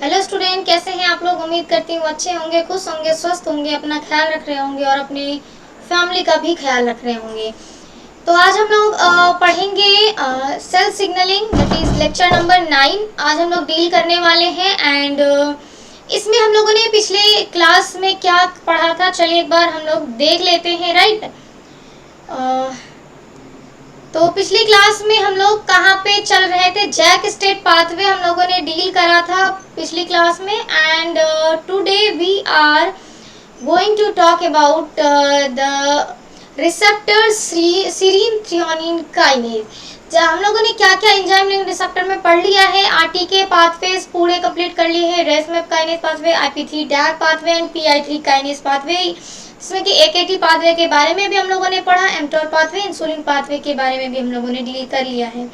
Hello student, कैसे हैं आप लोग। उम्मीद करती हूँ अच्छे होंगे, खुश होंगे, स्वस्थ होंगे, अपना ख्याल रख रहे होंगे और अपनी फैमिली का भी ख्याल रख रहे होंगे। तो आज हम लोग पढ़ेंगे cell signalling, that is lecture number 9। आज हम लोग डील करने वाले हैं एंड इसमें हम लोगों ने पिछले क्लास में क्या पढ़ा था, चलिए एक बार हम लोग देख लेते हैं। राइट, तो पिछली क्लास में हम लोग कहाँ पे चल रहे थे, जैक स्टेट पाथवे हम लोगों ने डील करा था पिछली क्लास में। And today we are going to talk about the receptor serine threonine kinase. हम लोगों ने क्या क्या एंजाइम लिंक रिसेप्टर में पढ़ लिया है, आरटीके पाथवेज पूरे कंप्लीट कर लिए हैं, Ras MAP kinase pathway, IP3 DAG pathway and PI3 kinase pathway, इसमें कि AKT पाथवे के बारे में भी हम लोगों ने पढ़ा, एम्टोर पाथवे, इंसुलिन पाथवे के बारे में भी हम लोगों ने डील कर लिया है।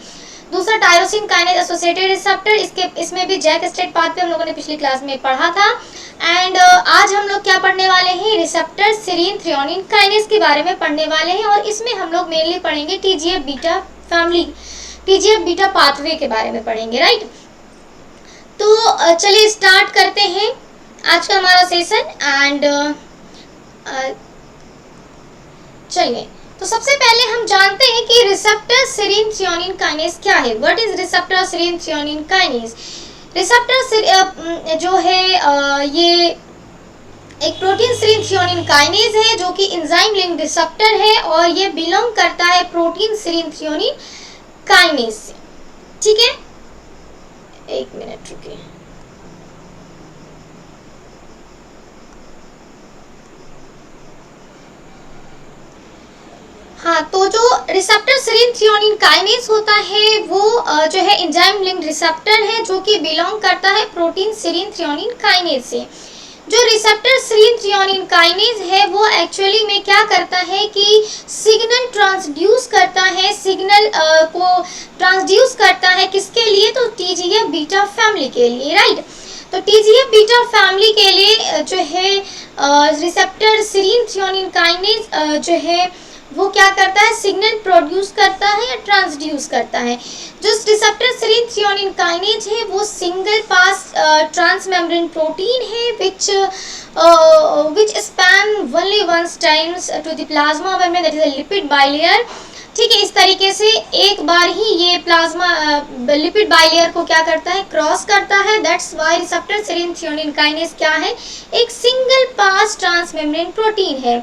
दूसरा टायरोसिन काइनेज एसोसिएटेड रिसेप्टर, इसमें भी जैक स्टेट पाथवे हम लोगों ने पिछली क्लास में पढ़ा था। एंड आज हम लोग क्या पढ़ने वाले हैं, रिसेप्टर सीरीन थ्रियोनिन काइनेज के बारे में पढ़ने वाले हैं और इसमें हम लोग मेनली पढ़ेंगे TGF beta family, TGF beta pathway के बारे में पढ़ेंगे। राइट, तो चलिए स्टार्ट करते हैं आज का हमारा सेशन। एंड चलिए, तो सबसे पहले हम जानते हैं कि रिसेप्टर सीरीन थ्रियोनिन काइनेज क्या है। What is receptor serine threonine kinase? Receptor जो है ये एक प्रोटीन सीरीन थ्रियोनिन काइनेज है जो कि एंजाइम लिंक्ड रिसेप्टर है और ये बिलोंग करता है प्रोटीन सीरीन थ्रियोनिन काइनेज से। ठीक है, एक मिनट रुकिए। हाँ, तो जो रिसेप्टर सीरीन थ्रियोनिन काइनेज होता है वो जो है एंजाइम लिंक्ड रिसेप्टर है जो कि बिलोंग करता है प्रोटीन सीरीन थ्रियोनिन काइनेज से। जो रिसेप्टर सीरीन थ्रियोनिन काइनेज है वो एक्चुअली में क्या करता है कि सिग्नल ट्रांसड्यूस करता है, सिग्नल को ट्रांसड्यूस करता है किसके लिए, तो TGF बीटा फैमिली के लिए। राइट, तो TGF बीटा फैमिली के लिए जो है रिसेप्टर सीरीन थ्रियोनिन काइनेज जो है वो क्या करता है, सिग्नल प्रोड्यूस करता है या ट्रांसड्यूस करता है। जो रिसेप्टर सीरीन थ्रियोनिन काइनेज है वो सिंगल पास ट्रांसमेम्ब्रेन प्रोटीन है which span only once times to the plasma membrane, that is a lipid bilayer। ठीक है, इस तरीके से एक बार ही ये प्लाज्मा लिपिड बाइलेयर को क्या करता है, क्रॉस करता है। That's why receptor serine threonine kinase क्या है, एक सिंगल पास ट्रांसमेम्ब्रेन प्रोटीन है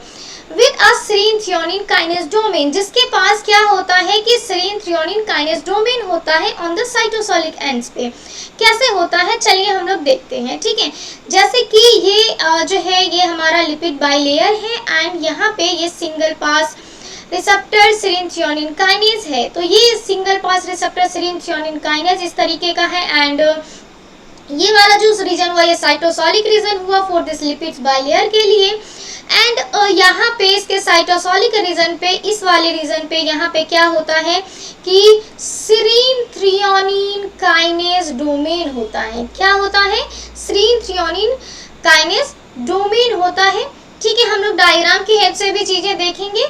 with a serine threonine kinase domain, जिसके पास क्या होता है कि सीरीन थ्रियोनिन काइनेज डोमेन होता है ऑन द साइटोसोलिक एंड्स पे। कैसे होता है, चलिए हम लोग देखते हैं। ठीक है, जैसे कि ये जो है ये हमारा लिपिड बाइलेयर है एंड यहाँ पे ये single pass receptor serine threonine kinase है। तो ये single pass receptor serine threonine kinase इस तरीके का है एंड ये वाला जो रीजन हुआ ये साइटोसोलिक रीजन हुआ फॉर दिस लिपिड बाइलेयर के लिए। एंड यहाँ पे इसके साइटोसोलिक रीजन पे, इस वाले रीजन पे यहाँ पे क्या होता है कि सीरीन थ्रियोनिन काइनेज डोमेन होता है। क्या होता है, सीरीन थ्रियोनिन काइनेज डोमेन होता है। ठीक है, हम लोग डायग्राम की हेल्प से भी चीजें देखेंगे।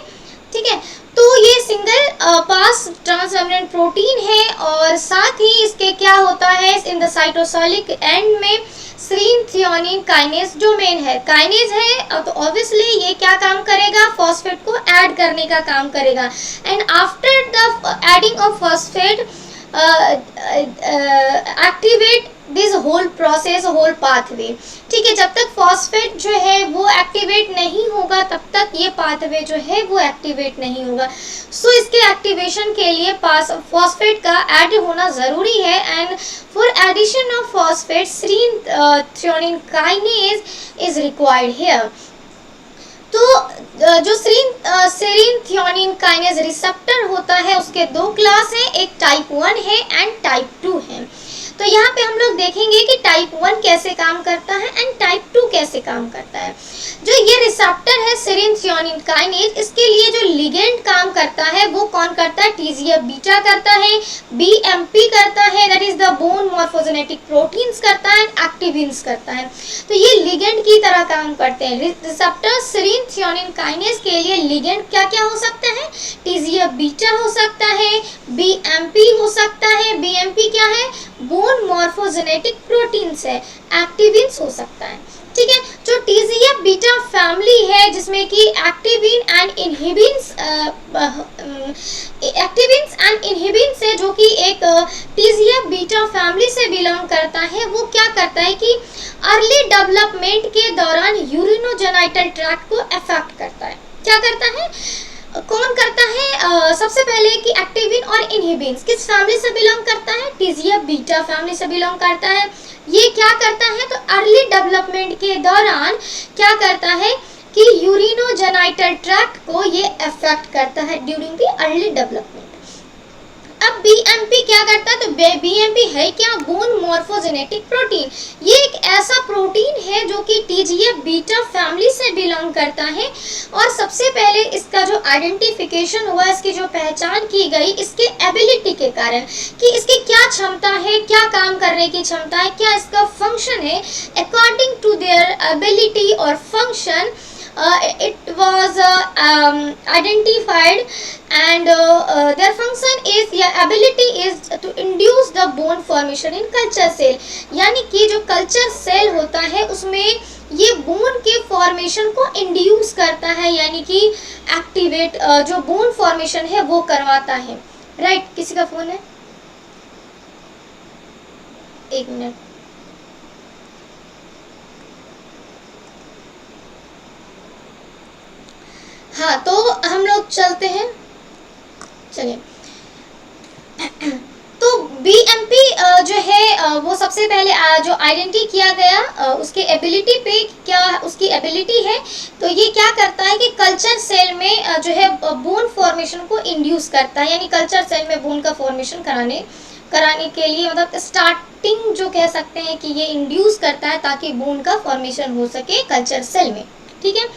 ठीक है, तो ये सिंगल पास ट्रांसमेम्ब्रेन प्रोटीन है और साथ ही इसके क्या होता है, इन द साइटोसोलिक एंड में सीरीन थ्रियोनिन काइनेज डोमेन है। काइनेज है तो ऑब्वियसली ये क्या काम करेगा, फॉस्फेट को ऐड करने का काम करेगा। And after the adding of phosphate activate this whole process, whole pathway. ठीक है, जब तक फॉस्फेट जो है वो एक्टिवेट नहीं होगा तब तक ये पाथवे जो है वो एक्टिवेट नहीं होगा। सो इसके एक्टिवेशन के लिए फॉस्फेट का ऐड होना जरूरी है and for addition of phosphate serine threonine kinase is required here. तो जो सीरीन थ्रियोनिन काइनेज रिसेप्टर होता है उसके दो क्लास हैं, एक टाइप 1 है एंड टाइप 2 है। तो यहाँ पे हम लोग देखेंगे कि टाइप 1 कैसे काम करता है एंड टाइप 2 कैसे काम करता है। जो ये रिसेप्टर है सीरीन थ्रियोनिन काइनेज, इसके लिए जो लिगेंड काम करता है वो कौन करता है, TGF बीटा करता है, BMP करता है, that is the bone morphogenetic proteins करता है, एक्टिविन्स करता है। तो ये लिगेंड की तरह काम करते हैं। रिसेप्टर सीरीन थ्रियोनिन काइनेज के लिए लिगेंड क्या क्या हो सकता है, TGF बीटा हो सकता है, BMP हो सकता है। BMP क्या है, बोन बोन मॉर्फोजेनेटिक प्रोटीन्स है, एक्टिविन्स हो सकता है। ठीक है, जो TGF बीटा फैमिली है जिसमें कि एक्टिविन एंड इनहिबिन्स है, जो कि एक TGF बीटा फैमिली से बिलोंग करता है, वो क्या करता है कि अर्ली डेवलपमेंट के दौरान यूरिनोजेनाइटल ट्रैक्ट को अफेक्ट करता है। क्या करता है, कौन करता है? सबसे पहले कि एक्टिविन और इनहिबिन्स किस फैमिली से बिलोंग करता है? TGF बीटा फैमिली से बिलोंग करता है। ये क्या करता है, तो अर्ली डेवलपमेंट के दौरान क्या करता है कि यूरिनोजेनाइटल ट्रैक्ट को ये अफेक्ट करता है ड्यूरिंग द अर्ली डेवलपमेंट। अब BMP क्या करता है, तो BMP है क्या? Bone morphogenetic protein. ये एक ऐसा प्रोटीन है जो कि TGF बीटा फैमिली से बिलोंग करता है, और सबसे पहले इसका जो आइडेंटिफिकेशन हुआ, इसकी जो पहचान की गई इसके एबिलिटी के कारण, कि इसकी क्या क्षमता है, क्या काम करने की क्षमता है, क्या इसका फंक्शन है। अकॉर्डिंग टू देयर एबिलिटी और function it was identified, and their function is, या ability is to induce the bone formation in culture cell। यानी कि जो कल्चर सेल होता है उसमें ये बोन के फॉर्मेशन को इंड्यूस करता है, यानी कि एक्टिवेट जो बोन फॉर्मेशन है वो करवाता है। राइट, किसी का फोन है? एक मिनट। हाँ, तो हम लोग चलते हैं, चलिए। तो BMP जो है वो सबसे पहले जो आइडेंटिटी किया गया उसके एबिलिटी पे, क्या उसकी एबिलिटी है, तो ये क्या करता है कि कल्चर सेल में जो है बोन फॉर्मेशन को इंड्यूस करता है, यानी कल्चर सेल में बोन का फॉर्मेशन कराने के लिए, मतलब स्टार्टिंग जो कह सकते हैं कि ये इंड्यूस करता है ताकि बोन का फॉर्मेशन हो सके कल्चर सेल में। ठीक है,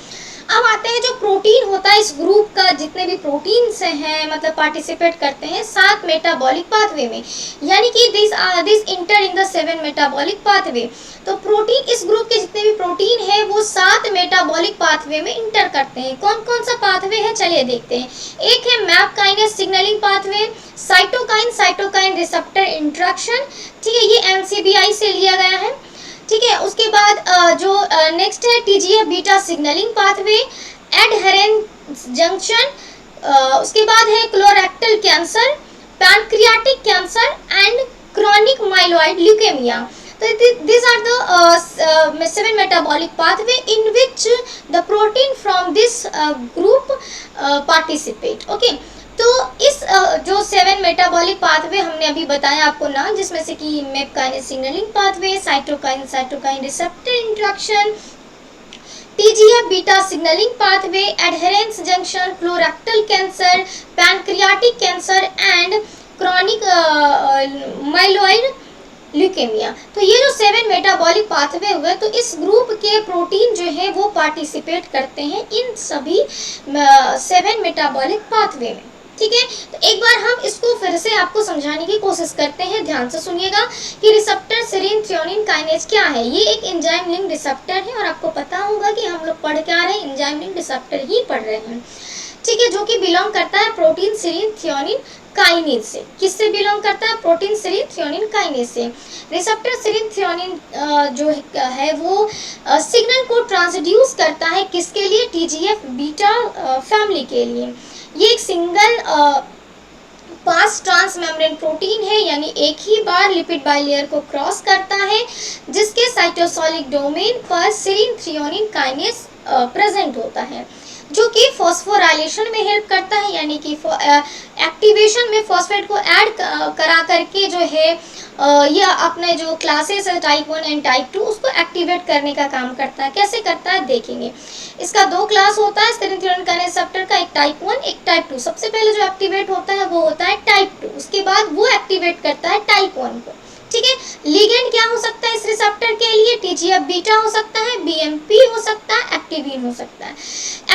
अब आते हैं जो प्रोटीन होता है, इस ग्रुप का जितने भी प्रोटीन्स हैं मतलब पार्टिसिपेट करते हैं 7 मेटाबॉलिक पाथवे में, यानी कि this inter in the 7 metabolic pathway. तो प्रोटीन, इस ग्रुप के जितने भी प्रोटीन है वो 7 मेटाबॉलिक पाथवे में इंटर करते हैं। कौन कौन सा पाथवे है, चलिए देखते हैं। एक है map kinase signalling pathway, cytokine receptor interaction. ठीक है, ये NCBI से लिया गया है। ठीक है, उसके बाद जो नेक्स्ट है TGF beta signalling pathway, adherence junction, उसके बाद है colorectal cancer, pancreatic cancer and chronic myeloid leukaemia. तो these are the 7 metabolic pathway in which the protein from this group participate। Okay, तो इस जो 7 मेटाबॉलिक पाथवे हमने अभी बताया आपको नाम, जिसमें से कि map kinase signalling pathway, cytokine receptor interaction, TGF beta signalling pathway, adherence junction, colorectal cancer, pancreatic cancer and chronic myeloid leukaemia. तो ये जो 7 मेटाबॉलिक पाथवे हुए, तो इस ग्रुप के प्रोटीन जो है वो पार्टिसिपेट करते हैं इन सभी 7 मेटाबॉलिक पाथवे में। ठीक है, तो एक बार हम इसको फिर से आपको समझाने की कोशिश करते हैं, ध्यान से सुनिएगा कि रिसेप्टर सेरीन थ्रेओनीन काइनेज क्या है। ये एक एंजाइम लिंक रिसेप्टर है, और आपको पता होगा कि हम लोग पढ़ क्या रहे हैं, एंजाइम लिंक रिसेप्टर ही पढ़ रहे हैं। ठीक है, जो कि बिलोंग करता है प्रोटीन सेरीन थ्रेओनीन काइनेज से। किससे बिलोंग करता है? प्रोटीन सेरीन थ्रेओनीन काइनेज से। रिसेप्टर सेरीन थ्रेओनीन जो है वो सिग्नल को ट्रांसड्यूस करता है किसके लिए? TGF बीटा फैमिली के लिए। ये एक सिंगल पास ट्रांसमेम्ब्रेन प्रोटीन है, यानी एक ही बार लिपिड बाइलेयर को क्रॉस करता है, जिसके साइटोसोलिक डोमेन पर सेरीन थ्रेओनीन काइनेज प्रेजेंट होता है, जो कि फॉस्फोराइलेशन में हेल्प करता है, यानी कि एक्टिवेशन में फॉस्फेट को ऐड करा करके जो है ये अपने जो क्लासेस है टाइप 1 एंड टाइप 2 उसको एक्टिवेट करने का काम करता है। कैसे करता है देखेंगे। इसका 2 क्लास होता है सेरीन थ्रेओनीन काइनेज रिसेप्टर का, एक टाइप 1 एक टाइप 2। सबसे पहले जो एक्टिवेट होता है वो होता है टाइप 2, उसके बाद वो एक्टिवेट करता है टाइप 1 को। ठीक है, लिगेंड क्या हो सकता है इस रिसेप्टर के लिए? TGF बीटा हो सकता है, BMP हो सकता है, एक्टिविन हो सकता है।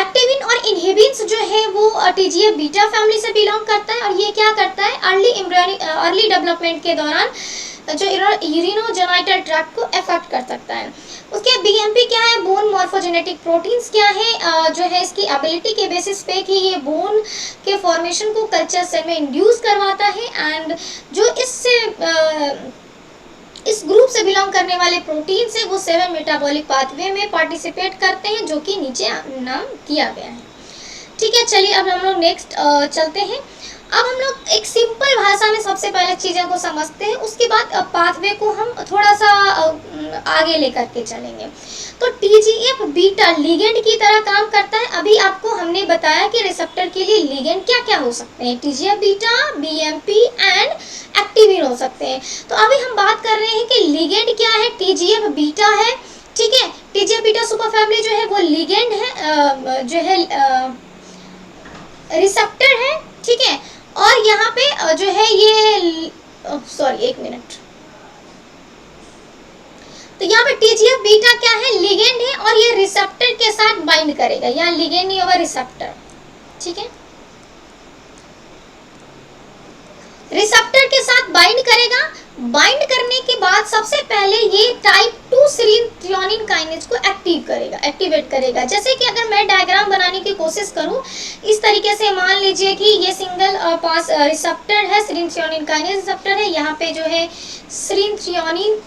एक्टिविन और इनहिबिन्स जो है वो TGF बीटा फैमिली से बिलोंग करता है, और ये क्या करता है अर्ली डेवलपमेंट के दौरान जो यूरिनोजेनाइटल ट्रैक्ट को अफेक्ट कर सकता है। उसके BMP क्या है? बोन मॉर्फोजेनेटिक प्रोटीन्स क्या है जो है इसकी एबिलिटी के बेसिस पे कि ये बोन के फॉर्मेशन को कल्चर सेल में इंड्यूस करवाता है, एंड जो इससे इस ग्रुप से बिलोंग करने वाले प्रोटीन से वो 7 मेटाबॉलिक पाथवे में पार्टिसिपेट करते हैं, जो कि नीचे नाम दिया गया है। ठीक है, चलिए अब हम लोग नेक्स्ट चलते हैं। अब हम लोग एक सिंपल भाषा में सबसे पहले चीज़ों को समझते हैं, उसके बाद पाथवे को हम थोड़ा सा आगे लेकर के चलेंगे। तो TGF बीटा लिगेंड की तरह काम करता है। अभी आपको हमने बताया कि रिसेप्टर के लिए लिगेंड क्या क्या हो सकते हैं, TGF beta, BMP and activin हो सकते हैं। तो अभी हम बात कर रहे हैं कि लिगेंड क्या है, TGF बीटा है। ठीक है, TGF बीटा सुपर फैमिली जो है वो लिगेंड है, जो है रिसेप्टर है। ठीक है, और यहाँ पे जो है ये सॉरी एक मिनट, तो यहाँ पे TGF बीटा क्या है, लिगेंड है, और ये रिसेप्टर के साथ बाइंड करेगा। यहाँ लिगेंड नहीं होगा, रिसेप्टर। ठीक है, रिसेप्टर के साथ बाइंड करेगा। बाइंड करने के बाद सबसे पहले ये टाइप 2 सेरीन थ्रेओनीन काइनेज को एक्टिवेट करेगा। जैसे कि अगर मैं डायग्राम बनाने की कोशिश करूं, इस तरीके से मान लीजिए कि ये सिंगल पास रिसेप्टर है, सेरीन थ्रेओनीन काइनेज रिसेप्टर है। यहाँ पे जो है सेरीन थ्रेओनीन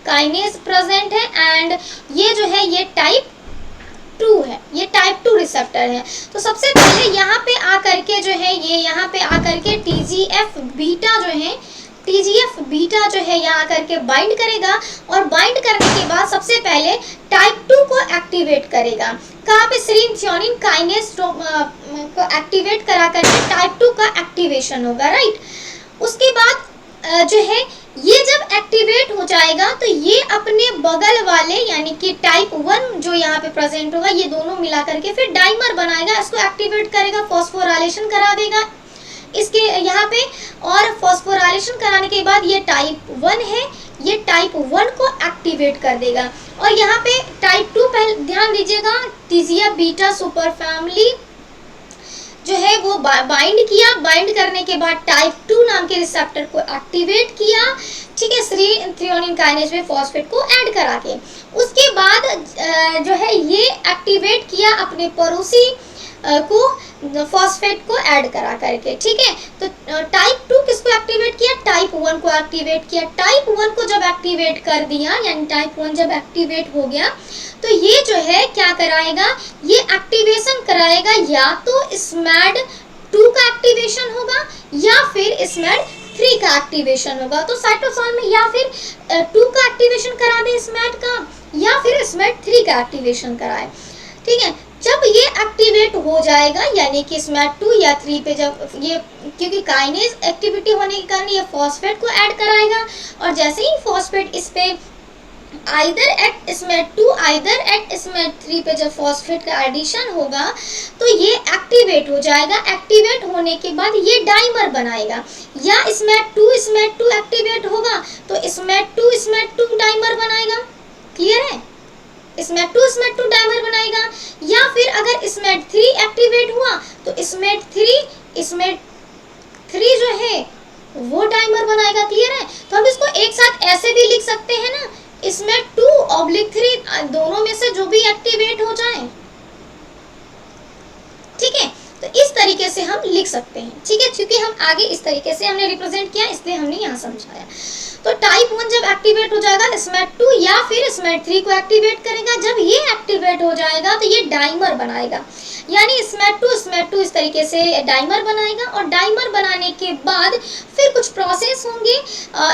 काइनेज प्रेजेंट है, एंड ये जो है ये टाइप 2 है, ये टाइप 2 रिसेप्टर है। तो सबसे पहले यहाँ पे आकर के जो है ये यहाँ पे आकर के TGF बीटा जो है यहाँ आकर के बाइंड करेगा, और बाइंड करने के बाद सबसे पहले टाइप 2 को एक्टिवेट करेगा। कहाँ पे, सेरीन थ्रेओनीन काइनेज को एक्टिवेट करा करके टाइप 2 का एक्टिवेशन होगा, राइट। उसके बाद जो है ये जब एक्टिवेट हो जाएगा तो ये अपने बगल वाले यानी कि टाइप 1 जो यहाँ पे प्रेजेंट होगा, ये दोनों मिला करके फिर डाइमर बनाएगा, इसको एक्टिवेट करेगा, फॉस्फोराइलेशन करा देगा इसके यहाँ पे। और फॉस्फोराइलेशन कराने के बाद ये टाइप 1 है, ये टाइप 1 को एक्टिवेट कर देगा। और यहाँ पे टाइप 2 पहले ध्यान दीजिएगा, TGF बीटा सुपर फैमिली जो है वो बाइंड किया। बाइंड करने के बाद टाइप 2 नाम के रिसेप्टर को एक्टिवेट किया। ठीक है, सेरीन थ्रेओनीन काइनेज में फॉस्फेट को ऐड करा के। उसके बाद जो है ये एक्टिवेट किया अपने पड़ोसी को, फॉस्फेट को ऐड करा करके। ठीक है, तो टाइप 2 किसको एक्टिवेट किया, टाइप 1 को एक्टिवेट किया। टाइप 1 को जब एक्टिवेट कर दिया, यानी टाइप 1 जब एक्टिवेट हो गया, तो ये जो है क्या कराएगा, ये एक्टिवेशन कराएगा, या तो SMAD2 का एक्टिवेशन होगा या फिर SMAD3 का एक्टिवेशन होगा। तो साइटोसोल में या फिर 2 का एक्टिवेशन करा दे SMAD का, या फिर SMAD3 का एक्टिवेशन कराए। ठीक है, जब ये एक्टिवेट हो जाएगा यानी कि SMAD2 या 3 पे जब ये, क्योंकि काइनेज एक्टिविटी होने के कारण ये फॉस्फेट को ऐड कराएगा, और जैसे ही फॉस्फेट इस पे either eight SMAD2 either eight SMAD3 पे जब फॉस्फेट का एडिशन होगा तो ये एक्टिवेट हो जाएगा। एक्टिवेट होने के बाद ये डाइमर बनाएगा, या SMAD2 एक्टिवेट होगा तो SMAD2 डाइमर बनाएगा। क्लियर है, SMAD2 डाइमर बनाएगा। या फिर अगर SMAD3 एक्टिवेट हुआ तो SMAD3 जो है वो डाइमर बनाएगा। क्लियर है, तो हम इसको एक साथ ऐसे भी लिख सकते हैं ना, SMAD2/3 दोनों में से जो भी एक्टिवेट हो जाए। ठीक है, तो इस तरीके से हम लिख सकते हैं। ठीक है, क्योंकि हम आगे इस तरीके से हमने रिप्रेजेंट किया, इसलिए हमने यहाँ समझाया। तो टाइप 1 जब एक्टिवेट हो जाएगा SMAD2 या फिर SMAD3 को एक्टिवेट करेगा। जब ये एक्टिवेट हो जाएगा तो ये डाइमर बनाएगा, यानी SMAD2 इस तरीके से डाइमर बनाएगा। और डाइमर बनाने के बाद फिर कुछ प्रोसेस होंगे,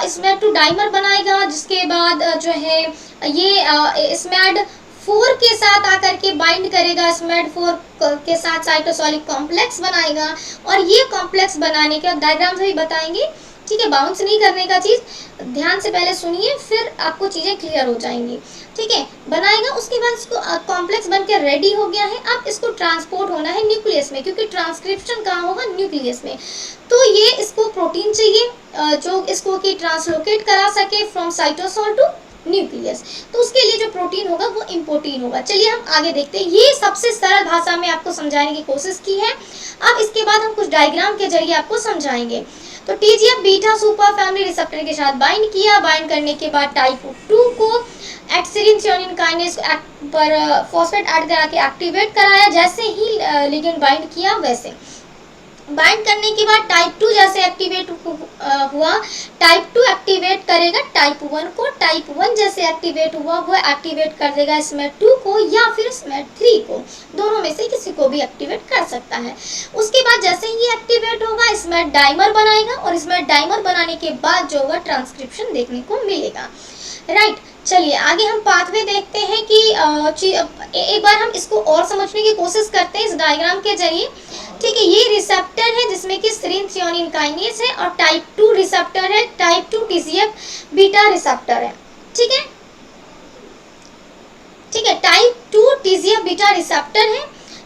SMAD2 डाइमर बनाएगा, जिसके बाद जो है ये SMAD4 के साथ आकर के बाइंड करेगा, SMAD4 के साथ साइटोसोलिक कॉम्प्लेक्स बनाएगा। और ये कॉम्प्लेक्स बनाने के डायग्राम से भी बताएंगे। ठीक है, बाउंस नहीं करने का चीज़, ध्यान से पहले सुनिए, फिर आपको चीज़ें क्लियर हो जाएंगी। ठीक है, बनाएगा, उसके बाद इसको कॉम्प्लेक्स बनकर रेडी हो गया है। अब इसको ट्रांसपोर्ट होना है न्यूक्लियस में, क्योंकि ट्रांसक्रिप्शन कहाँ होगा, न्यूक्लियस में। तो ये इसको प्रोटीन चाहिए जो इसको कि ट्रांसलोकेट करा सके फ्रॉम साइटोसोल टू न्यूक्लियस। तो उसके लिए जो प्रोटीन होगा वो इम्पोर्टीन होगा। चलिए हम आगे देखते हैं। ये सबसे सरल भाषा में आपको समझाने की कोशिश की है। अब इसके बाद हम कुछ डायग्राम के जरिए आपको समझाएंगे। तो TGF beta super family receptor के साथ बाइंड किया। बाइंड करने के बाद टाइप 2 को एट सेरीन थ्रेओनीन काइनेज पर फॉस्फेट ऐड करा के एक्टिवेट कराया। जैसे ही लिगेंड बाइंड किया वैसे बाइंड करने के बाद टाइप 2 जैसे एक्टिवेट हुआ, टाइप 2 एक्टिवेट करेगा टाइप 1 को, टाइप 1 जैसे एक्टिवेट हुआ वो एक्टिवेट कर देगा SMAD2 को या फिर SMAD3 को, दोनों में से किसी को भी एक्टिवेट कर सकता है। उसके बाद जैसे ही एक्टिवेट होगा SMAD डाइमर बनाएगा और SMAD डाइमर बनाने के बाद जो होगा ट्रांसक्रिप्शन देखने को मिलेगा। राइट, चलिए आगे हम पाथवे देखते हैं कि एक बार हम इसको और समझने की कोशिश करते हैं इस डायग्राम के जरिए। ठीक है, ये रिसेप्टर है जिसमें कि सेरीन थ्रेओनीन काइनेज है और टाइप 2 रिसेप्टर है, टाइप 2 TGF बीटा रिसेप्टर है। ठीक है, ठीक है, टाइप 2 TGF बीटा रिसेप्टर है।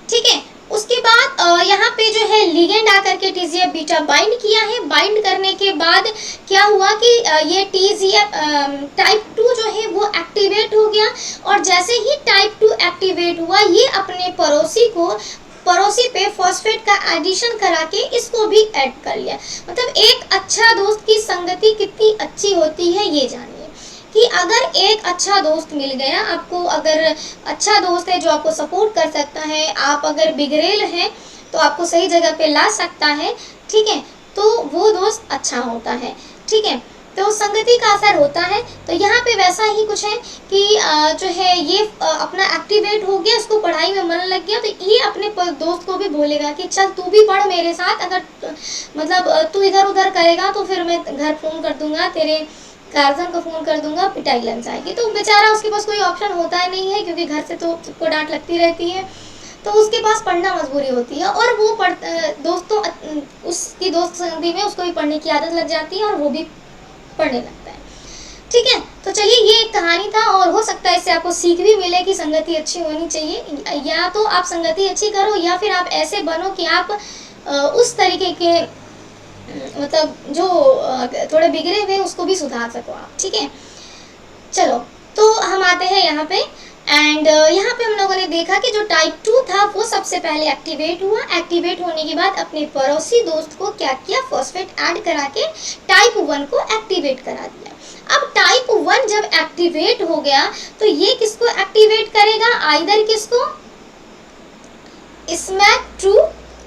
ठीक है, उसके बाद यहाँ पे जो है लिगेंड आकर के TGF बीटा बाइंड किया है। बाइंड करने के बाद क्या हुआ कि ये TGF टाइप 2 जो है वो एक्टिवेट हो गया और जैसे ही टाइप 2 एक्टिवेट हुआ ये अपने पड़ोसी पे फॉस्फेट का एडिशन करा के इसको भी ऐड कर लिया। मतलब एक अच्छा दोस्त की संगति कितनी अच्छी होती है ये जानिए कि अगर एक अच्छा दोस्त मिल गया आपको, अगर अच्छा दोस्त है जो आपको सपोर्ट कर सकता है, आप अगर बिगड़ेल हैं तो आपको सही जगह पे ला सकता है, ठीक है, तो वो दोस्त अच्छा होता है। ठीक है, तो संगति का असर होता है। तो यहाँ पे वैसा ही कुछ है कि जो है ये अपना एक्टिवेट हो गया, उसको पढ़ाई में मन लग गया, तो ये अपने दोस्त को भी बोलेगा कि चल तू भी पढ़ मेरे साथ, अगर मतलब तू इधर उधर करेगा तो फिर मैं घर फ़ोन कर दूंगा, तेरे गार्जियन को फ़ोन कर दूंगा, पिटाई लग जाएगी। तो बेचारा उसके पास कोई ऑप्शन होता ही नहीं है क्योंकि घर से तो सबको डांट लगती रहती है, तो उसके पास पढ़ना मजबूरी होती है और वो दोस्तों उसकी दोस्त संगति में उसको भी पढ़ने की आदत लग जाती है और वो भी पढ़ने लगता है। ठीक है, तो चलिए ये एक कहानी था और हो सकता है इससे आपको सीख भी मिले कि संगति अच्छी होनी चाहिए। या तो आप संगति अच्छी करो या फिर आप ऐसे बनो कि आप उस तरीके के मतलब जो थोड़े बिगड़े हुए उसको भी सुधार सको आप। ठीक है, चलो तो हम आते हैं यहाँ पे एंड यहाँ पे हम लोगों ने देखा कि जो टाइप 2 था वो सबसे पहले एक्टिवेट हुआ। एक्टिवेट होने के बाद अपने पड़ोसी दोस्त को क्या किया, फॉस्फेट ऐड करा के टाइप 1 को एक्टिवेट करा दिया। अब टाइप 1 जब एक्टिवेट हो गया तो ये किसको एक्टिवेट करेगा, आइदर किसको, SMAD2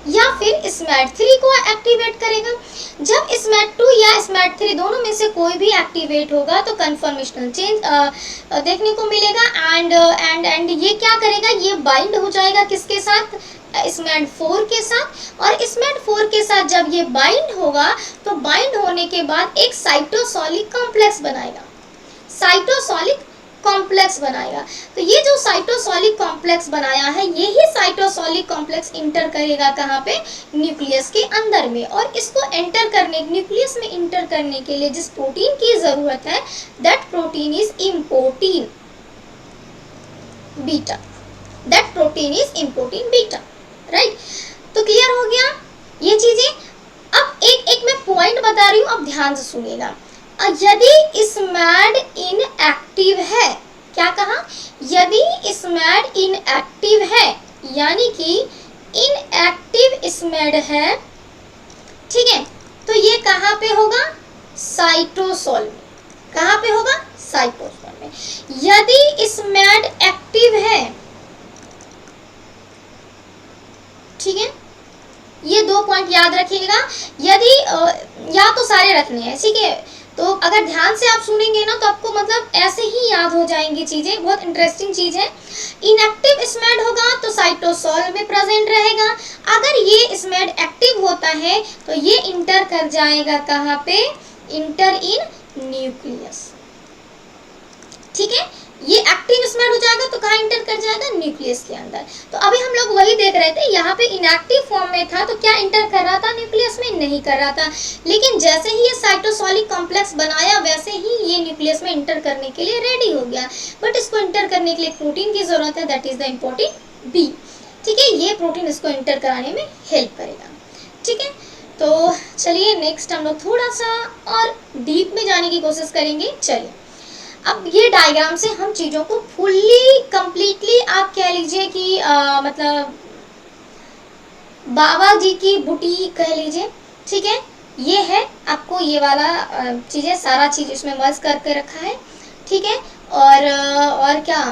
या फिर SMAD3 को एक्टिवेट करेगा। जब SMAD2 या SMAD3 दोनों में से कोई भी एक्टिवेट होगा तो कन्फर्मेशनल चेंज देखने को मिलेगा एंड ये क्या करेगा, ये बाइंड हो जाएगा किसके साथ, SMAD4 के साथ। और SMAD4 के साथ जब ये बाइंड होगा तो बाइंड होने के बाद एक साइटोसॉलिक कॉम्प्लेक्स बनाएगा, साइटोसॉलिक कॉम्प्लेक्स बनाएगा। तो ये जो साइटोसॉलिक कॉम्प्लेक्स बनाया है यही साइटोसॉलिक कॉम्प्लेक्स इंटर करेगा कहाँ पे, न्यूक्लियस के अंदर में। और इसको एंटर करने, न्यूक्लियस में इंटर करने के लिए जिस प्रोटीन की जरूरत है दैट प्रोटीन इज इम्पोर्टीन बीटा, दैट प्रोटीन इज इम्पोर्टीन बीटा। राइट, तो क्लियर हो गया ये चीजें। अब एक मैं पॉइंट बता रही हूँ, अब ध्यान से सुनिएगा। यदि SMAD इनएक्टिव है, क्या कहा, यदि SMAD इनएक्टिव है यानी कि इनएक्टिव SMAD है, ठीक है, तो ये कहाँ पे होगा, साइटोसोल में। कहाँ पे होगा, साइटोसोल में। यदि SMAD एक्टिव है, ठीक है, ये 2 पॉइंट याद रखिएगा। यदि या तो सारे रखने हैं, ठीक है, तो अगर ध्यान से आप सुनेंगे ना तो आपको मतलब ऐसे ही याद हो जाएंगी चीजें, बहुत इंटरेस्टिंग चीज है। इनएक्टिव SMAD होगा तो साइटोसोल में प्रेजेंट रहेगा। अगर ये SMAD एक्टिव होता है तो ये इंटर कर जाएगा कहाँ पे, इंटर इन न्यूक्लियस। ठीक है, ये एक्टिव SMAD हो जाएगा तो कहाँ इंटर कर जाएगा, न्यूक्लियस के अंदर। तो अभी हम लोग वही देख रहे थे, यहाँ पे इनएक्टिव फॉर्म में था तो क्या इंटर कर रहा था, न्यूक्लियस में नहीं कर रहा था। लेकिन जैसे ही ये साइटोसॉलिक कॉम्प्लेक्स बनाया वैसे ही ये न्यूक्लियस में इंटर करने के लिए रेडी हो गया। बट इसको इंटर करने के लिए प्रोटीन की जरूरत है, that is the important B. ठीक है, ये प्रोटीन इसको इंटर कराने में हेल्प करेगा। ठीक है, तो चलिए नेक्स्ट हम लोग थोड़ा सा और डीप में जाने की कोशिश करेंगे। चलिए अब ये डायग्राम से हम चीज़ों को फुल्ली कंप्लीटली आप कह लीजिए कि मतलब बाबा जी की बूटी कह लीजिए। ठीक है, ये है आपको ये वाला चीज़ें, सारा चीज़ इसमें मर्ज करके रखा है। ठीक है, और क्या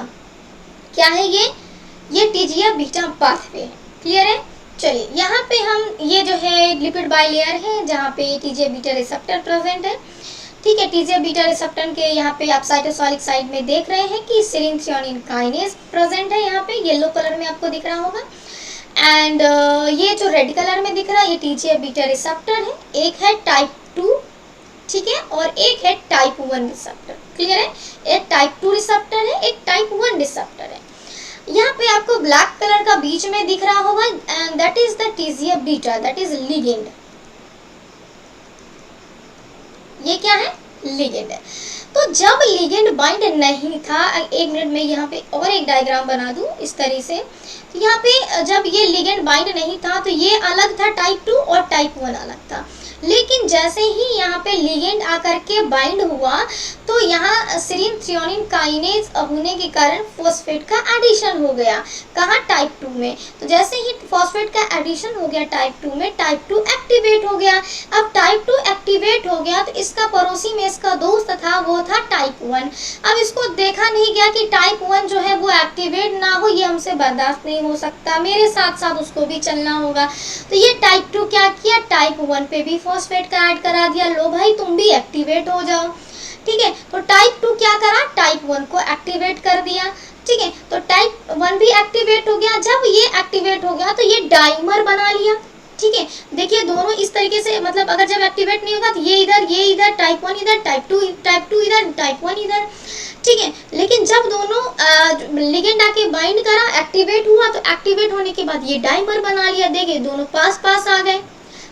क्या है ये TGF बीटा पाथवे है। क्लियर है, चलिए यहाँ पे हम ये जो है लिपिड बाइलेयर है जहाँ पे टीजे बीटा रिसेप्टर प्रेजेंट है। ठीक है, टीजे बीटा रिसेप्टर के यहाँ पे आप साइटोसोलिक साइड में देख रहे हैं कि सेरीन थ्रेओनीन काइनेज प्रेजेंट है। यहाँ पे येलो कलर में आपको दिख रहा होगा। एंड ये जो रेड कलर में दिख रहा है ये टीजे बीटा रिसेप्टर है। एक है टाइप 2, ठीक है, और एक है टाइप 1 रिसेप्टर। क्लियर है, एक टाइप 2 रिसेप्टर है, एक टाइप 1 रिसेप्टर है। यहाँ पे आपको ब्लैक कलर का बीच में दिख रहा होगा एंड दैट इज द टीजिया बीटा, दैट इज लिगेंड। ये क्या है, लिगेंड है। तो जब लिगेंड बाइंड नहीं था, एक मिनट में यहाँ पे और एक डायग्राम बना दूं इस तरह से। तो यहाँ पे जब ये लिगेंड बाइंड नहीं था तो ये अलग था, टाइप 2 और टाइप 1 अलग था। लेकिन जैसे ही यहाँ पे लिगेंड आकर के बाइंड हुआ तो यहाँ सेरीन थ्रेओनीन काइनेज होने के कारण फॉस्फेट का एडिशन हो गया। कहाँ, टाइप 2 में। तो जैसे ही फॉस्फेट का एडिशन हो गया टाइप 2 में, टाइप 2 एक्टिवेट हो गया। अब टाइप 2 एक्टिवेट हो गया तो इसका पड़ोसी में इसका दोस्त था, वो था टाइप 1। अब इसको देखा नहीं गया कि टाइप 1 जो है वो एक्टिवेट ना हो, ये हमसे बर्दाश्त नहीं हो सकता, मेरे साथ साथ उसको भी चलना होगा। तो ये टाइप 2 क्या किया, टाइप 1 पे भी फॉस्फेट का ऐड करा दिया, लो भाई तुम भी एक्टिवेट हो जाओ। ठीक है, तो टाइप 2 क्या करा, टाइप 1 को एक्टिवेट कर दिया। ठीक है, तो टाइप 1 भी एक्टिवेट हो गया। जब ये एक्टिवेट हो गया तो ये डाइमर बना लिया। ठीक है, देखिए दोनों इस तरीके से, मतलब अगर जब एक्टिवेट नहीं होगा तो ये इधर टाइप 1 इधर, टाइप 2 इधर, टाइप 1 इधर। ठीक है, लेकिन जब दोनों लिगेंड आके बाइंड करा, एक्टिवेट हुआ, तो एक्टिवेट होने के बाद ये डाइमर बना लिया। देखिए दोनों पास पास आ गए,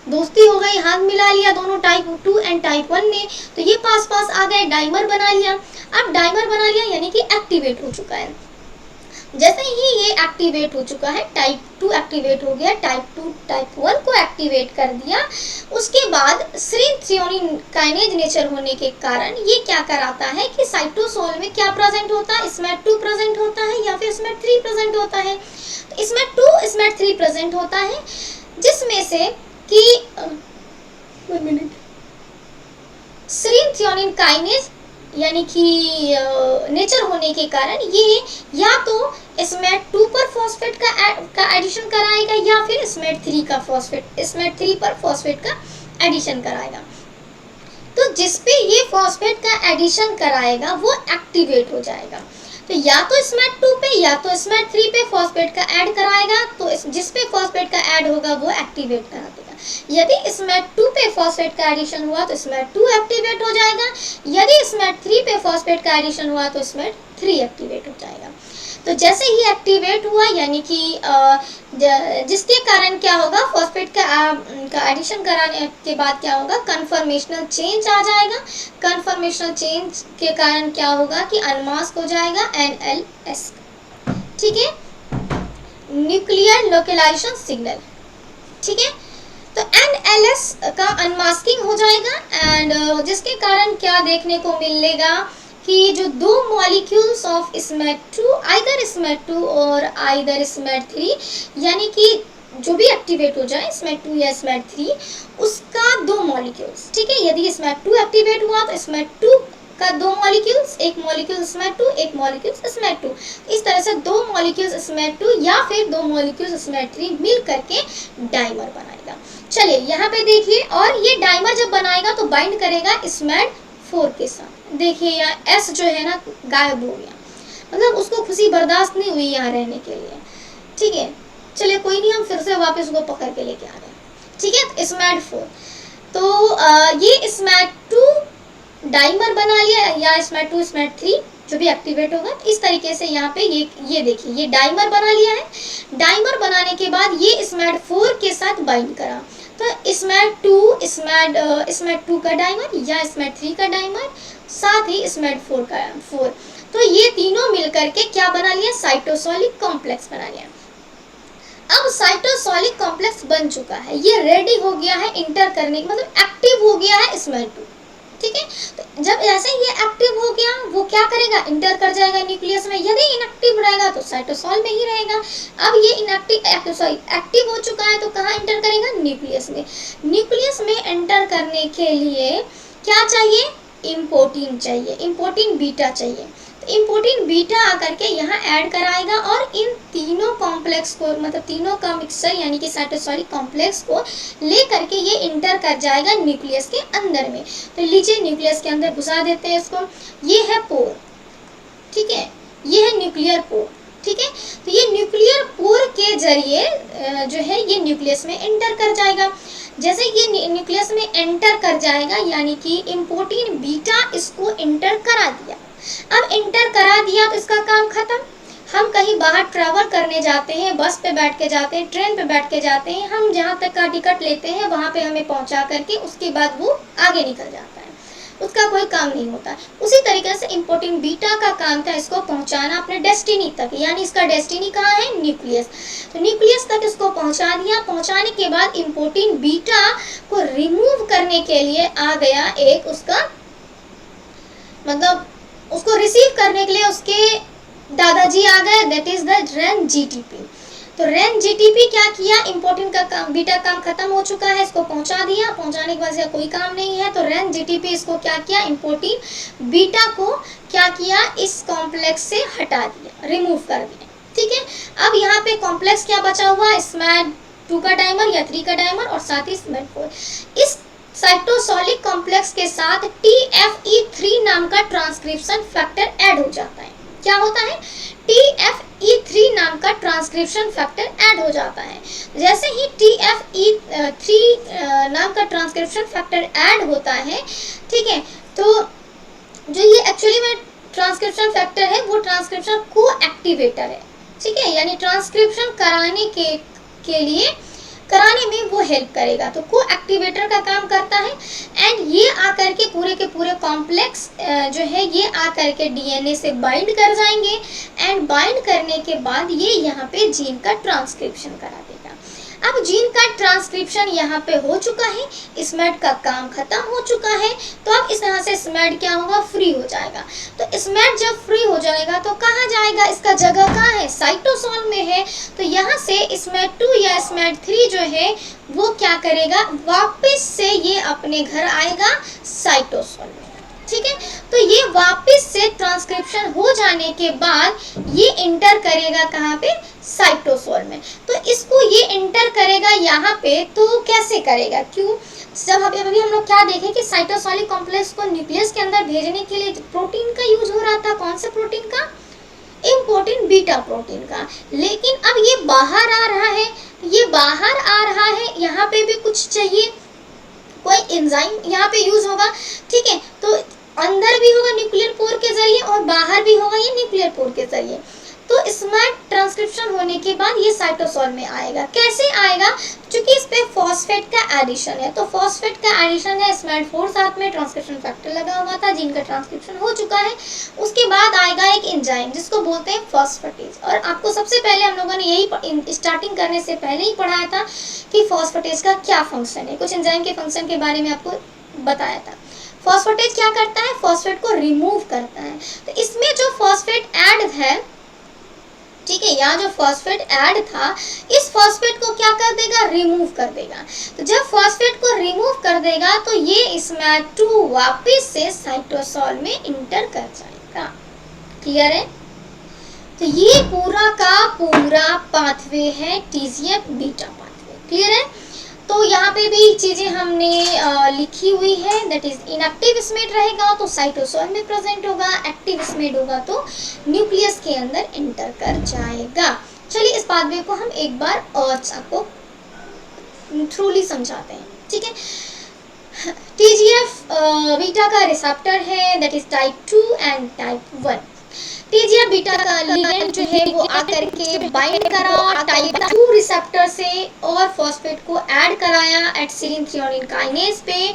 दोस्ती हो गई, हाथ मिला लिया दोनों टाइप 2 एंड टाइप 1 ने, तो ये पास पास आ गए, डाइमर बना लिया। अब डाइमर बना लिया यानी कि एक्टिवेट हो चुका है। जैसे ही ये एक्टिवेट हो चुका है, टाइप 2 एक्टिवेट हो गया, टाइप 2 टाइप 1 को एक्टिवेट कर दिया। उसके बाद सेरीन थ्रेओनीन काइनेज नेचर होने के कारण ये क्या कराता है कि साइटोसोल में क्या प्रेजेंट होता है, SMAD2 प्रेजेंट होता है या फिर SMAD3 प्रेजेंट होता है। तो SMAD2 SMAD3 प्रेजेंट होता है, जिसमें से कि सेरीन थ्रेओनीन काइनेज यानी कि नेचर होने के कारण ये या तो SMAD2 पर फॉस्फेट का एडिशन कराएगा या फिर SMAD3 पर फॉस्फेट का एडिशन कराएगा। तो जिसपे ये फॉस्फेट का एडिशन कराएगा वो एक्टिवेट हो जाएगा। तो या तो SMAD2 पे या तो SMAD3 पे फॉस्फेट का ऐड कराएगा, तो जिस पे फॉस्फेट का ऐड होगा वो एक्टिवेट करा देगा। यदि SMAD2 पे फॉस्फेट का एडिशन हुआ तो SMAD2 एक्टिवेट हो जाएगा, यदि SMAD3 पे फॉस्फेट का एडिशन हुआ तो SMAD3 एक्टिवेट हो जाएगा। तो जैसे ही एक्टिवेट हुआ यानी कि जिसके कारण क्या होगा, फॉस्फेट का एडिशन कराने के बाद क्या होगा, कन्फर्मेशनल चेंज आ जाएगा। कन्फर्मेशनल चेंज के कारण क्या होगा कि अनमास्क हो जाएगा NLS। ठीक है, न्यूक्लियर लोकेलाइजेशन सिग्नल। ठीक है, तो NLS का अनमास्किंग हो जाएगा एंड जिसके कारण क्या देखने को मिलेगा कि जो दो molecules of SMAD2, either SMAD2 और आइदर SMAD3, यानी कि जो भी एक्टिवेट हो जाए SMAD2 या SMAD3, उसका दो मॉलिक्यूल्स। ठीक है, यदि SMAD2 एक्टिवेट हुआ तो SMAD2 का दो मॉलिक्यूल्स, एक मॉलिक्यूल SMAD2, एक मॉलिक्यूल SMAD2, इस तरह से दो मॉलिक्यूल्स SMAD2 या फिर दो मॉलिक्यूल्स SMAD3 मिल करके डाइमर बनाएगा। चलिए यहाँ पे देखिए, और ये डाइमर जब बनाएगा तो बाइंड करेगा SMAD4 के साथ। देखिए यहाँ S जो है ना गायब हो गया, मतलब उसको खुशी बर्दाश्त नहीं हुई यहाँ रहने के लिए। ठीक है, चलिए कोई नहीं, हम फिर से वापस उसको पकड़ के लेके आ रहे हैं। ठीक है, SMAD4, तो ये SMAD2 डाइमर बना लिया या SMAD2 SMAD3 जो भी एक्टिवेट होगा। इस तरीके से यहाँ पे ये देखिए ये डाइमर बना लिया है। डाइमर बनाने के बाद ये SMAD4 के साथ बाइंड करा, तो SMAD2 का डाइमर या SMAD3 का डाइमर, साथ ही SMAD4 का 4, तो ये तीनों मिलकर के क्या बना लिया, साइटोसोलिक कॉम्प्लेक्स बना लिया। अब साइटोसोलिक कॉम्प्लेक्स बन चुका है, ये रेडी हो गया है इंटर करने, मतलब एक्टिव हो गया है SMAD2। ठीक है, तो जब ऐसे ये एक्टिव हो गया, वो क्या करेगा, इंटर कर जाएगा न्यूक्लियस में। यदि इनएक्टिव रहेगा तो साइटोसोल में ही रहेगा। अब ये एक्टिव हो चुका है तो कहाँ इंटर करेगा, न्यूक्लियस में। न्यूक्लियस में एंटर करने के लिए क्या चाहिए, इम्पोर्टिन चाहिए, इम्पोर्टिन बीटा चाहिए। इम्पोर्टिन बीटा आकर के यहाँ ऐड कराएगा और इन तीनों कॉम्प्लेक्स को, मतलब तीनों का मिक्सचर यानी कि साइटोसोलिक कॉम्प्लेक्स को ले करके ये इंटर कर जाएगा न्यूक्लियस के अंदर में। तो लीजिए न्यूक्लियस के अंदर घुसा देते हैं इसको। ये है पोर, ठीक है, ये है न्यूक्लियर पोर, ठीक है। तो ये न्यूक्लियर पोर के जरिए जो है ये न्यूक्लियस में एंटर कर जाएगा। जैसे ये न्यूक्लियस में एंटर कर जाएगा यानी कि इम्पोर्टिन बीटा इसको एंटर करा दिया। अब एंटर करा दिया तो इसका काम खत्म। हम कहीं बाहर ट्रैवल करने जाते हैं, बस पे बैठ के जाते हैं, ट्रेन पे बैठ के जाते हैं, हम जहाँ तक का टिकट लेते हैं वहाँ पे हमें पहुँचा करके उसके बाद वो आगे निकल जाता है, उसका कोई काम नहीं होता। उसी तरीके से इम्पोर्टिन बीटा का काम था इसको पहुंचाना अपने डेस्टिनी तक, यानी इसका डेस्टिनी कहाँ है, न्यूक्लियस। तो न्यूक्लियस तक इसको पहुंचा दिया। पहुंचाने के बाद इम्पोर्टिन बीटा को रिमूव करने के लिए आ गया एक उसका, मतलब उसको रिसीव करने के लिए उसके दादाजी आ गए, that is the rain GTP. तो रेन जीटीपी क्या किया, इम्पोर्टिन का काम, बीटा काम खत्म हो चुका है, इसको पहुंचा दिया। पहुंचाने के बाद कोई काम नहीं है तो रेन जीटीपी इसको क्या किया, इम्पोर्टिन बीटा को क्या किया, इस कॉम्प्लेक्स से हटा दिया, रिमूव कर दिया, ठीक है। अब यहाँ पे कॉम्प्लेक्स क्या बचा हुआ, SMAD2 का डाइमर या 3 का डाइमर और साथ ही SMAD4। इस साइटोसोलिक कॉम्प्लेक्स के साथ TFE3 नाम का ट्रांसक्रिप्शन फैक्टर ऐड हो जाता है। क्या होता है, TFE3 नाम का ट्रांसक्रिप्शन फैक्टर ऐड हो जाता है। जैसे ही TFE3 नाम का ट्रांसक्रिप्शन फैक्टर ऐड होता है, ठीक है, तो जो ये एक्चुअली में ट्रांसक्रिप्शन फैक्टर है वो ट्रांसक्रिप्शन को एक्टिवेटर है, ठीक है, यानी ट्रांसक्रिप्शन कराने में वो हेल्प करेगा। तो को एक्टिवेटर का काम करता है एंड ये आकर के पूरे कॉम्प्लेक्स जो है ये आकर के डीएनए से बाइंड कर जाएंगे एंड बाइंड करने के बाद ये यहाँ पे जीन का ट्रांसक्रिप्शन करा देगा। अब जीन का ट्रांसक्रिप्शन यहाँ पे हो चुका है, SMAD का काम खत्म हो चुका है। तो अब इस तरह से SMAD क्या होगा, फ्री हो जाएगा। तो SMAD जब फ्री हो जाएगा तो कहाँ जाएगा, इसका जगह कहाँ है, साइटोसोल में है। तो यहाँ से SMAD2 या SMAD3 जो है वो क्या करेगा, वापस से ये अपने घर आएगा साइटोसोल में, ठीक है। तो ये वापस से ट्रांसक्रिप्शन हो जाने के बाद ये इंटर करेगा कहाँ पे, साइटोसोल में। तो इसको ये इंटर करेगा यहाँ पे, तो कैसे करेगा, क्यों, जब अभी हम लोग क्या देखें कि साइटोसोलिक कॉम्प्लेक्स को न्यूक्लियस के अंदर भेजने के लिए प्रोटीन का यूज हो रहा था। कौन से प्रोटीन का, इम्पोर्टिन बीटा प्रोटीन का। लेकिन अब ये बाहर आ रहा है, यहाँ पे भी कुछ चाहिए, कोई एंजाइम यहाँ पे यूज होगा, ठीक है। तो अंदर भी होगा न्यूक्लियर पोर के जरिए और बाहर भी होगा ये न्यूक्लियर पोर के जरिए। तो SMAD ट्रांसक्रिप्शन होने के बाद ये साइटोसोल में आएगा। कैसे आएगा, क्योंकि इस पे फॉस्फेट का एडिशन है। तो फॉस्फेट का एडिशन है, SMAD4 साथ में ट्रांसक्रिप्शन फैक्टर लगा हुआ था, जिनका ट्रांसक्रिप्शन हो चुका है। उसके बाद आएगा एक एंजाइम जिसको बोलते हैं फॉस्फेटेज। और आपको सबसे पहले हम लोगों ने यही स्टार्टिंग करने से पहले ही पढ़ाया था कि फॉस्फेटेज का क्या फंक्शन है, कुछ एंजाइम के फंक्शन के बारे में आपको बताया था। फॉस्फेटेज क्या करता है, फॉस्फेट को रिमूव करता है। तो इसमें जो फॉस्फेट ऐड है, ठीक है, यहाँ जो फॉस्फेट ऐड था, इस फॉस्फेट को क्या कर देगा, रिमूव कर देगा। तो जब फॉस्फेट को रिमूव कर देगा तो ये SMAD2 वापस से साइटोसोल में इंटर कर जाएगा। क्लियर है। तो ये पूरा का पूरा पाथवे है TGF बीटा पाथवे। क्लियर है। तो यहाँ पे भी चीजें हमने लिखी हुई है, दैट इज इनएक्टिव SMAD रहेगा तो साइटोसोल में प्रेजेंट होगा, एक्टिव SMAD होगा तो न्यूक्लियस के अंदर एंटर कर जाएगा। चलिए इस पाथवे को हम एक बार और आपको थ्रूली समझाते हैं, ठीक है। TGF बीटा का रिसेप्टर है, that is type 2 and type 1। TGF beta का लिगेंड जो है वो आकर के बाइंड करा टाइप 2 रिसेप्टर से और फॉस्फेट को ऐड कराया एट सीरीन थ्रियोनिन काइनेज पे,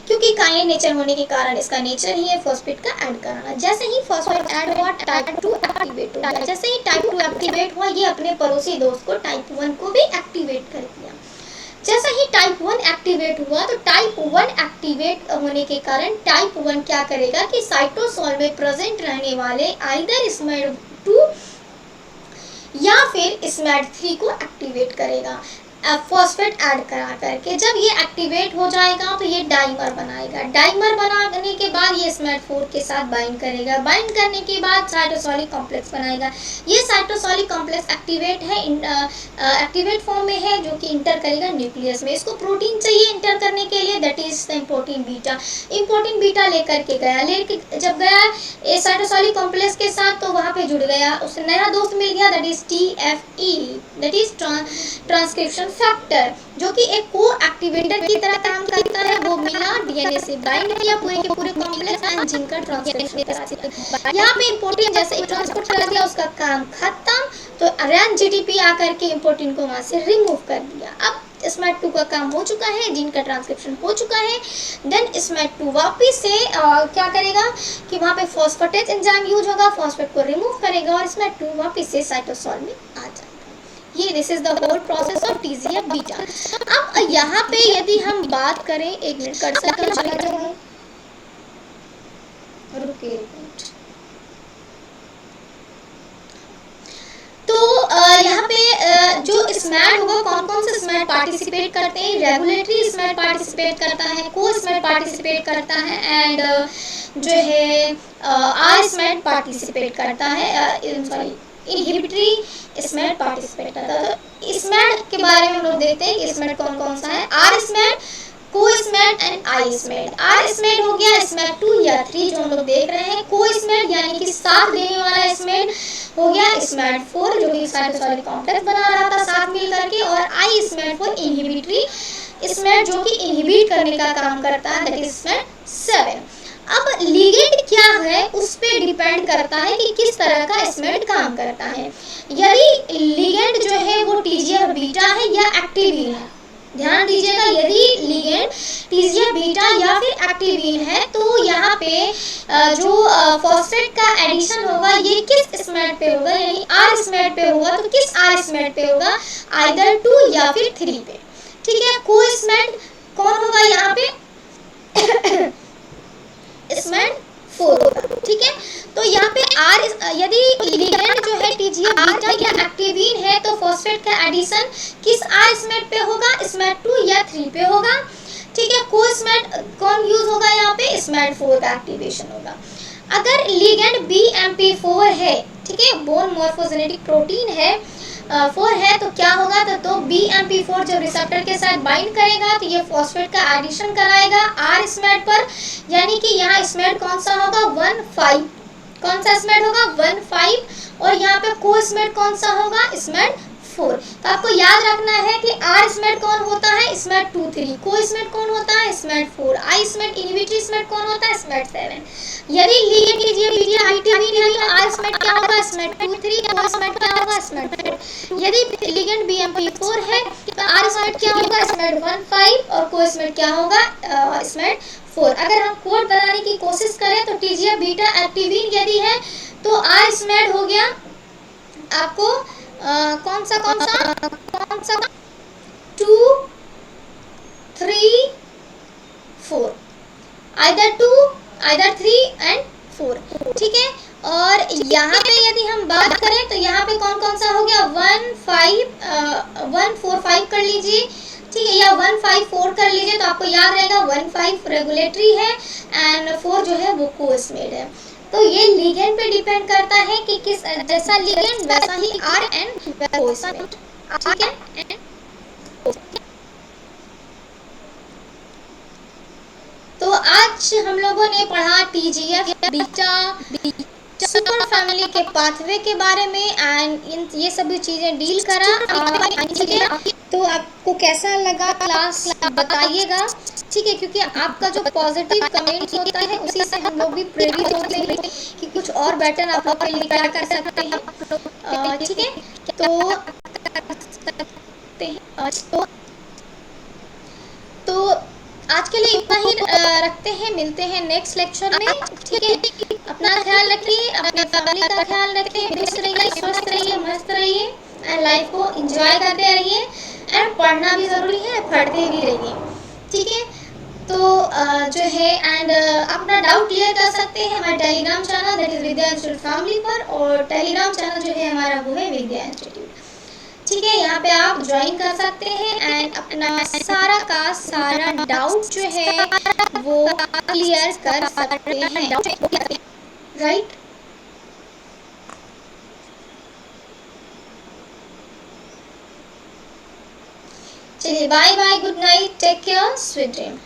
क्योंकि काइनेज नेचर होने के कारण इसका नेचर ही है फॉस्फेट का ऐड कराना। जैसे ही फॉस्फेट ऐड हुआ टाइप 2 एक्टिवेट हो गया। जैसे ही टाइप 2 एक्टिवेट हुआ ये अपने पड़ोसी दोस्त को टाइप 1 को भी एक्टिवेट कर दिया। जैसा ही टाइप 1 एक्टिवेट हुआ तो टाइप 1 एक्टिवेट होने के कारण टाइप 1 क्या करेगा कि साइटोसोल में प्रेजेंट रहने वाले आइदर SMAD2 या फिर SMAD3 को एक्टिवेट करेगा। फॉस्फेट ऐड करा करके। जब ये एक्टिवेट हो जाएगा तो ये डाइमर बनाएगा। डाइमर बनाने के बाद ये SMAD4 के साथ बाइंड करेगा। बाइंड करने के बाद साइटोसोलिक कॉम्प्लेक्स बनाएगा। ये साइटोसोलिक कॉम्प्लेक्स एक्टिवेट है, एक्टिवेट फॉर्म में है, जो कि इंटर करेगा न्यूक्लियस में। इसको प्रोटीन चाहिए इंटर करने के लिए, दैट इज इम्पोर्टिन बीटा। इम्पोर्टिन बीटा लेकर के गया, लेकर जब गया साइटोसोलिक कॉम्प्लेक्स के साथ तो वहाँ पे जुड़ गया, उसे नया दोस्त मिल गया, that is TFE, that is transcription factor, जो कि एक को एक्टिवेटर की तरह काम करता है। वो मिला, DNA से बाइंड किया पूरे के पूरे कॉम्प्लेक्स एंड जिंक का ट्रांसक्रिप्शन करा दिया। यहाँ पे इम्पोर्टिन जैसे ट्रांसपोर्ट कर दिया, उसका काम खत्म। तो RNGTP आकर के इम्पोर्टिन को वहाँ से रिमूव कर दिया। अब SMAD2 का काम हो चुका है, जिन का ट्रांसक्रिप्शन हो चुका है। देन SMAD2 वापिस से क्या करेगा कि वहाँ पे फॉस्फेटेज एंजाइम यूज होगा, फॉस्फेट को रिमूव करेगा और SMAD2 वापिस से साइटोसोल में आ जाएगा। ये this is the whole process of TGF beta. अब यहाँ पे यदि हम बात करें, एक मिनट कर्सर कम चलेगा, रुकिए। तो यहाँ पे जो SMAD होगा, कौन कौन से SMAD पार्टिसिपेट करते हैं? रेगुलेटरी SMAD पार्टिसिपेट करता है, को SMAD पार्टिसिपेट करता है एंड जो है R-SMAD पार्टिसिपेट करता है, सॉरी इनहिबिटरी SMAD पार्टिसिपेट करता है। तो SMAD के बारे में हम लोग देखते हैं कि SMAD कौन कौन सा है। R-SMAD, को-SMAD and I-SMAD। R-SMAD हो गया SMAD2 या 3 जो हम लोग देख रहे हैं। को-SMAD यानी कि साथ देने वाला SMAD हो गया SMAD4, जो कि साइटोसोलिक कॉम्प्लेक्स बना रहा था साथ मिल करके, और I-SMAD4 इनहिबिटरी SMAD जो कि इनहिबिट करने का काम करता है, दैट इज SMAD7। अब लिगेंड क्या है उस पे डिपेंड करता है कि किस तरह का SMAD काम करता है। यदि लिगेंड जो है वो TGF बीटा है या एक्टिविन है, ध्यान दीजिएगा, यदि लिगेंड TGF बीटा या फिर एक्टिविन है तो यहाँ पे जो फॉस्फेट का एडिशन होगा ये किस SMAD पे होगा, यानी R-SMAD पे होगा। तो किस R-SMAD पे होगा? आइदर 2 या फिर 3 पे। ठीक है, को-SMAD कौन होगा यहाँ पे? SMAD4 होगा। ठीक है, तो यहाँ पे यदि लिगेंड जो है TGF बीटा या एक्टिविन है तो फॉस्फेट का एडिशन किस R-SMAD पे होगा? SMAD2 या 3 पे होगा। ठीक है, को-SMAD कौन यूज होगा यहाँ पे? SMAD4 का एक्टिवेशन होगा। अगर लिगेंड BMP4 है, ठीक है, बोन मॉर्फोजेनेटिक प्रोटीन है 4 है, तो क्या होगा? तो BMP4 जब रिसेप्टर के साथ बाइंड करेगा तो ये फॉस्फेट का एडिशन कराएगा R-SMAD पर, यानी कि यहाँ SMAD कौन सा होगा? 1,5। कौन सा SMAD होगा? 1,5। और यहाँ पे को-SMAD कौन सा होगा? SMAD4। तो आपको याद रखना है कि R-SMAD कौन होता है? SMAD2, 3। को-SMAD कौन होता है? SMAD4। I-SMAD इनहिबिटरी SMAD कौन होता है? SMAD7। यदि लिगेंड TGF एक्टिविन है तो R-SMAD क्या होगा? SMAD2, 3। को-SMAD क्या होगा? SMAD4। यदि लिगेंड BMP4 है तो R-SMAD क्या होगा? SMAD1, 5 और को-SMAD क्या होगा? SMAD4। अगर हम कोड बनाने की कोशिश करें तो TGF बीटा एक्टिविन यदि है तो R-SMAD हो गया आपको कौन सा 2, 3, 4, आइदर 3 एंड 4। ठीक है, और यहाँ पे यदि हम बात करें तो यहाँ पे कौन कौन सा हो गया? 1, 4, 5 कर लीजिए। ठीक है, या 1, 5, 4 कर लीजिए तो आपको याद रहेगा 1, 5 रेगुलेटरी है एंड 4 जो है वो को-SMAD है। तो ये लिगेंड पे डिपेंड करता है कि किस जैसा लिगेंड वैसा ही R एंड को-SMAD। ठीक है, तो आज हम लोगों ने पढ़ा TGF बीटा सुपर फैमिली के पाथवे के बारे में एंड ये सभी चीजें डील करा। ठीक है, तो आपको कैसा लगा क्लास बताइएगा। ठीक है, क्योंकि आपका जो पॉजिटिव कमेंट्स होता है उसी से हम लोग भी प्रेरित होते हैं कि कुछ और बेटर आप लोग के लिए क्या कर सकते हैं। ठीक है, तो आज के लिए इतना ही रखते हैं, मिलते हैं नेक्स्ट लेक्चर में। ठीक है, अपना ख्याल रखिए, अपने फैमिली का ख्याल रखिए, खुश रहिए, स्वस्थ रहिए, मस्त रहिए एंड लाइफ को एंजॉय करते रहिए एंड पढ़ना भी ज़रूरी है, पढ़ते भी रहिए। ठीक है, तो जो है एंड अपना डाउट क्लियर कर सकते हैं हमारे Telegram channel that is Vidya institute family पर, और टेलीग्राम चैनल जो है हमारा वो है विद्या इंस्टीट्यूट। ठीक है, यहाँ पे आप ज्वाइन कर सकते हैं एंड अपना सारा का सारा डाउट जो है वो क्लियर कर सकते हैं, राइट। चलिए bye bye, good night, take care, sweet dream.